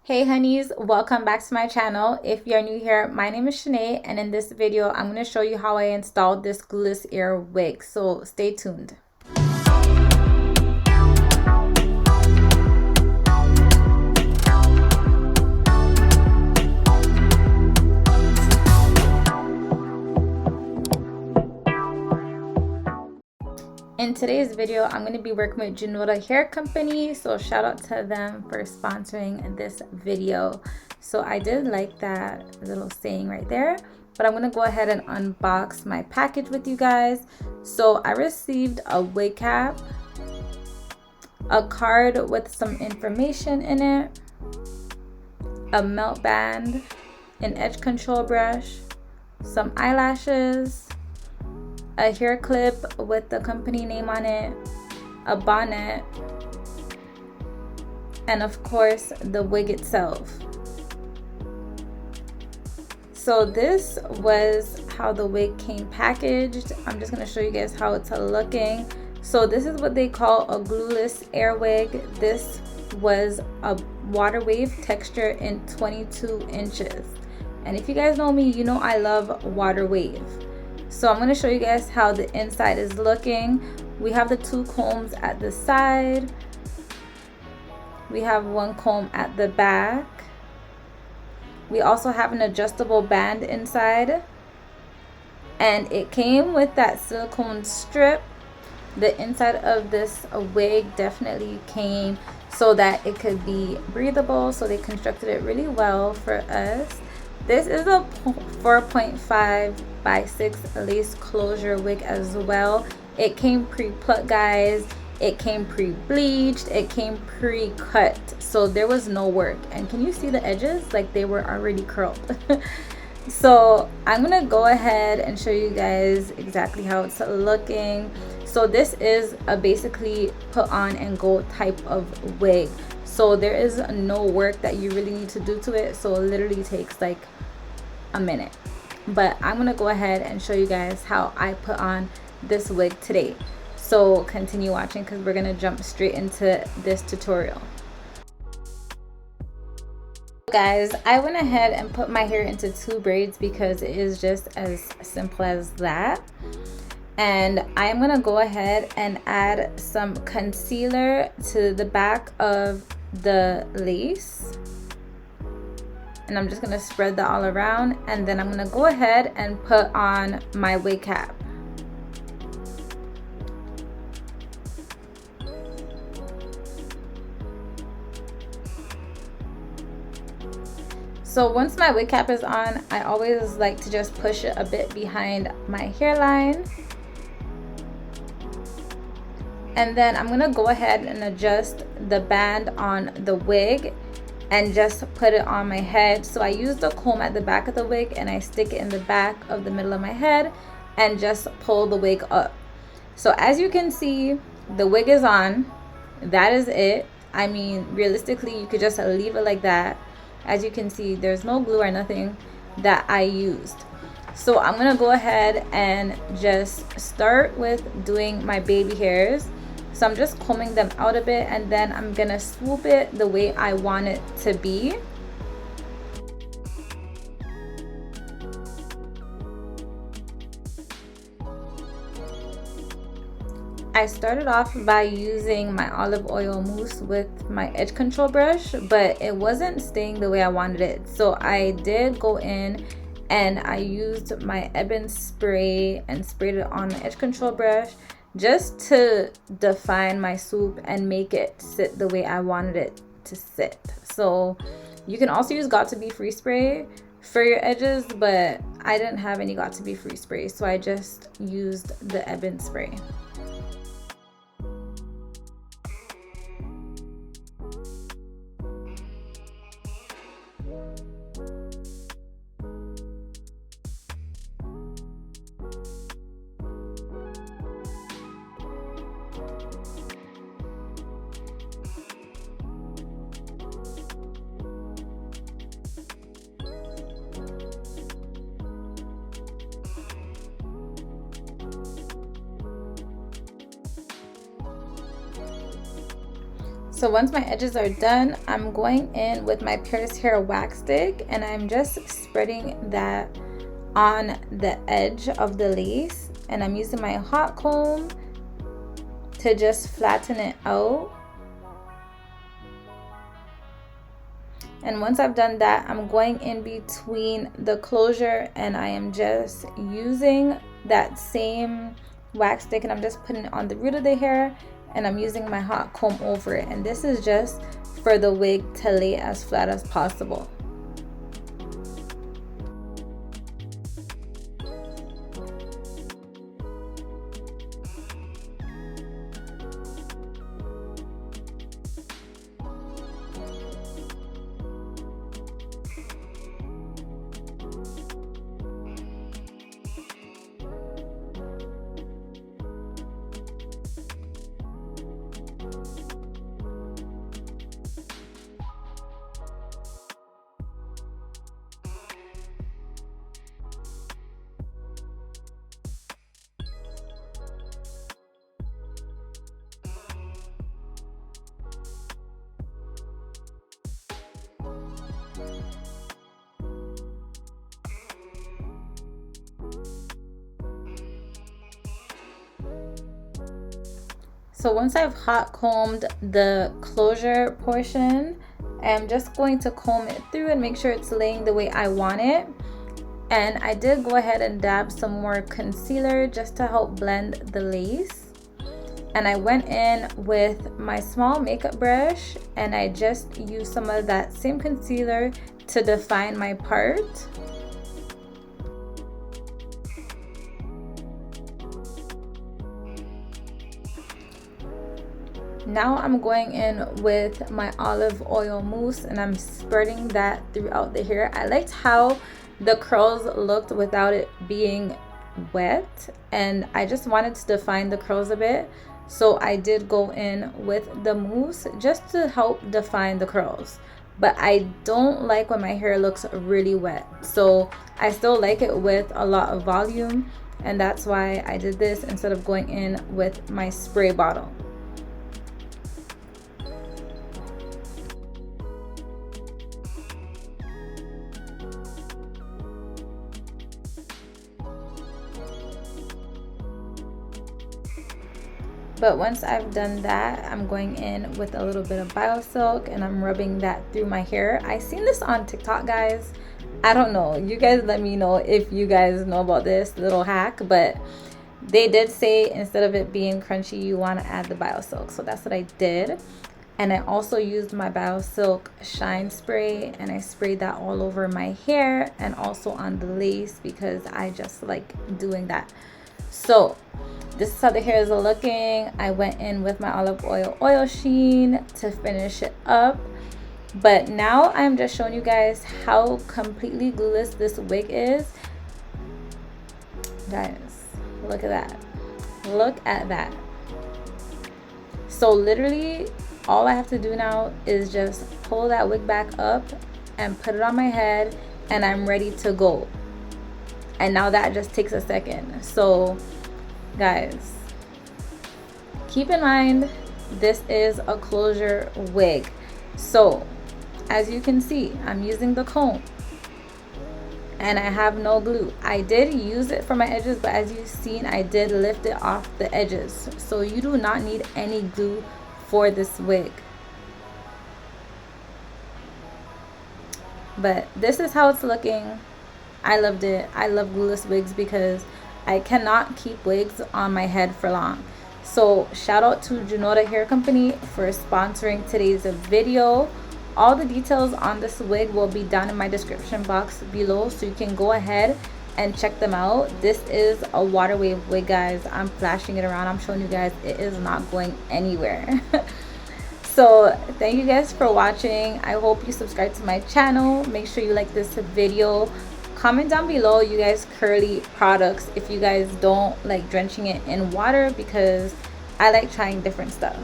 Hey honeys, welcome back to my channel. If you're new here, my name is Shanae, and in this video I'm going to show you how I installed this glueless ear wig, so stay tuned. In today's video, I'm going to be working with Junoda Hair Company, so shout out to them for sponsoring this video. So I did like that little saying right there, but I'm going to go ahead and unbox my package with you guys. So I received a wig cap, a card with some information in it, a melt band, an edge control brush, some eyelashes, a hair clip with the company name on it, a bonnet, and of course the wig itself. So this was how the wig came packaged. I'm just going to show you guys how it's looking. So this is what they call a glueless air wig. This was a water wave texture in 22 inches. And if you guys know me, you know I love water wave. So I'm going to show you guys how the inside is looking. We have the two combs at the side. We have one comb at the back. We also have an adjustable band inside. And it came with that silicone strip. The inside of this wig definitely came so that it could be breathable. So they constructed it really well for us. This is a 4.5 by 6 lace closure wig as well. It came pre-plucked, guys. It came pre-bleached. It came pre-cut. So there was no work. And can you see the edges? Like they were already curled. So I'm going to go ahead and show you guys exactly how it's looking. So this is a basically put on and go type of wig. So there is no work that you really need to do to it. So it literally takes like a minute. But I'm gonna go ahead and show you guys how I put on this wig today. So continue watching because we're gonna jump straight into this tutorial. Guys, I went ahead and put my hair into 2 braids because it is just as simple as that. And I'm gonna go ahead and add some concealer to the back of the lace. And I'm just gonna spread that all around, and then I'm gonna go ahead and put on my wig cap. So once my wig cap is on, I always like to just push it a bit behind my hairline. And then I'm gonna go ahead and adjust the band on the wig and just put it on my head. So I use the comb at the back of the wig and I stick it in the back of the middle of my head and just pull the wig up. So as you can see, the wig is on. That is it. I mean, realistically, you could just leave it like that. As you can see, there's no glue or nothing that I used. So I'm gonna go ahead and just start with doing my baby hairs. So I'm just combing them out a bit, and then I'm gonna swoop it the way I want it to be. I started off by using my olive oil mousse with my edge control brush, but it wasn't staying the way I wanted it. So I did go in and I used my ebony spray and sprayed it on my edge control brush just to define my swoop and make it sit the way I wanted it to sit. So you can also use Got to Be Free spray for your edges, but I didn't have any Got to Be Free spray, so I just used the ebony spray. So once my edges are done, I'm going in with my Paris Hair wax stick and I'm just spreading that on the edge of the lace, and I'm using my hot comb to just flatten it out. And once I've done that, I'm going in between the closure and I am just using that same wax stick and I'm just putting it on the root of the hair and I'm using my hot comb over it. And this is just for the wig to lay as flat as possible. So once I've hot combed the closure portion, I'm just going to comb it through and make sure it's laying the way I want it. And I did go ahead and dab some more concealer just to help blend the lace. And I went in with my small makeup brush and I just used some of that same concealer to define my part. Now I'm going in with my olive oil mousse and I'm spreading that throughout the hair. I liked how the curls looked without it being wet, and I just wanted to define the curls a bit. So I did go in with the mousse just to help define the curls. But I don't like when my hair looks really wet. So I still like it with a lot of volume, and that's why I did this instead of going in with my spray bottle. But once I've done that, I'm going in with a little bit of BioSilk and I'm rubbing that through my hair. I seen this on TikTok, guys. I don't know. You guys let me know if you guys know about this little hack. But they did say instead of it being crunchy, you want to add the BioSilk. So that's what I did. And I also used my BioSilk Shine Spray and I sprayed that all over my hair and also on the lace because I just like doing that. So this is how the hair is looking. I went in with my olive oil sheen to finish it up. But now I'm just showing you guys how completely glueless this wig is. Guys, look at that. Look at that. So literally all I have to do now is just pull that wig back up and put it on my head and I'm ready to go. And now that just takes a second. So guys, keep in mind this is a closure wig. So as you can see, I'm using the comb and I have no glue. I did use it for my edges, but as you've seen, I did lift it off the edges. So you do not need any glue for this wig. But this is how it's looking. I loved it. I love glueless wigs because I cannot keep wigs on my head for long. So shout out to Junoda Hair Company for sponsoring today's video. All the details on this wig will be down in my description box below, so you can go ahead and check them out. This is a water wave wig, guys. I'm flashing it around. I'm showing you guys it is not going anywhere. So thank you guys for watching. I hope you subscribe to my channel. Make sure you like this video. Comment down below you guys curly products if you guys don't like drenching it in water, because I like trying different stuff.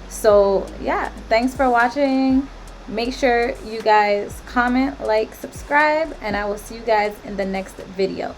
So yeah, thanks for watching. Make sure you guys comment, like, subscribe, and I will see you guys in the next video.